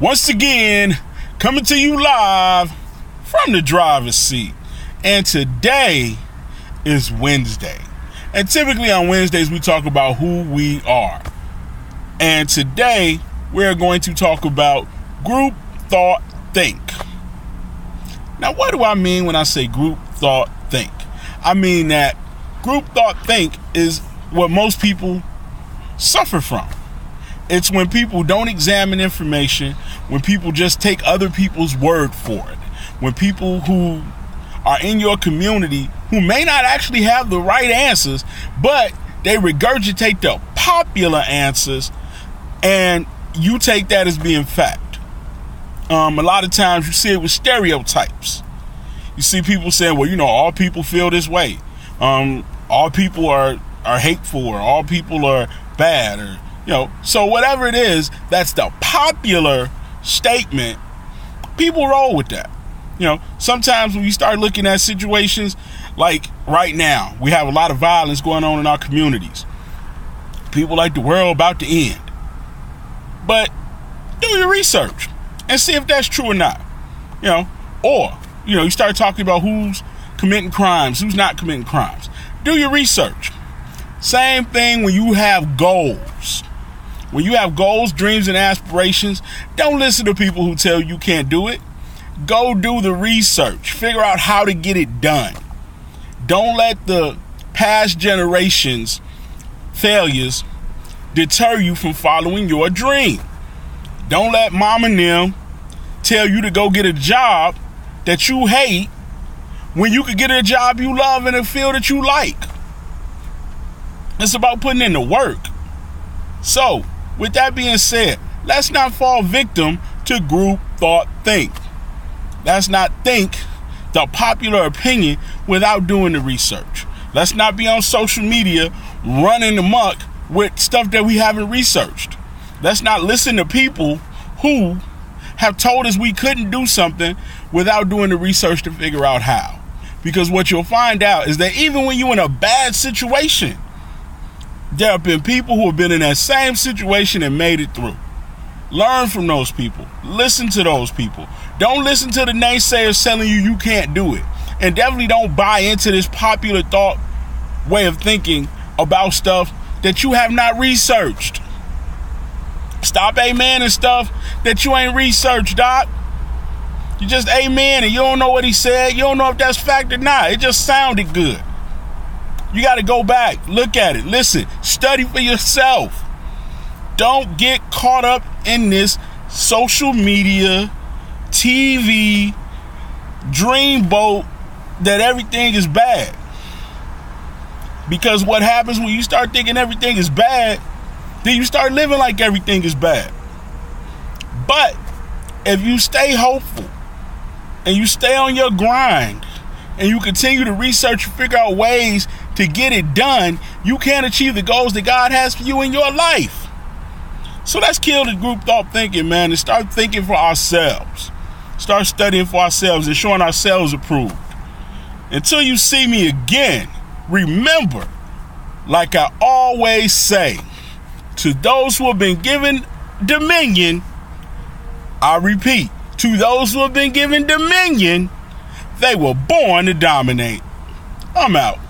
Once again, coming to you live from the driver's seat. And today is Wednesday. And typically on Wednesdays, we talk about who we are. And today, we're going to talk about group thought think. Now, what do I mean when I say group thought think? I mean that group thought think is what most people suffer from. It's when people don't examine information, when people just take other people's word for it, when people who are in your community who may not actually have the right answers, but they regurgitate the popular answers and you take that as being fact. A lot of times you see it with stereotypes. You see people saying, well, all people feel this way. All people are hateful, or all people are bad, or so whatever it is, that's the popular statement. People roll with that. Sometimes when you start looking at situations like right now, we have a lot of violence going on in our communities. People like the world about to end. But do your research and see if that's true or not. Or you start talking about who's committing crimes, who's not committing crimes. Do your research. Same thing when you have goals. When you have goals, dreams, and aspirations, don't listen to people who tell you can't do it. Go do the research. Figure out how to get it done. Don't let the past generations' failures deter you from following your dream. Don't let mom and them tell you to go get a job that you hate when you could get a job you love in a field that you like. It's about putting in the work. So, with that being said, let's not fall victim to group thought think. Let's not think the popular opinion without doing the research. Let's not be on social media running amok with stuff that we haven't researched. Let's not listen to people who have told us we couldn't do something without doing the research to figure out how. Because what you'll find out is that even when you're in a bad situation, there have been people who have been in that same situation and made it through. Learn from those people. Listen to those people. Don't listen to the naysayers telling you can't do it. And definitely don't buy into this popular thought way of thinking about stuff that you have not researched. Stop amen and stuff that you ain't researched, Doc. You just amen and you don't know what he said. You don't know if that's fact or not. It just sounded good. You got to go back, look at it, listen, study for yourself. Don't get caught up in this social media, TV, dreamboat that everything is bad. Because what happens when you start thinking everything is bad, then you start living like everything is bad. But if you stay hopeful and you stay on your grind and you continue to research and figure out ways to get it done, you can achieve the goals that God has for you in your life. So let's kill the group thought thinking, man, and start thinking for ourselves. Start studying for ourselves and showing ourselves approved. Until you see me again, remember, like I always say, to those who have been given dominion, I repeat, to those who have been given dominion, they were born to dominate. I'm out.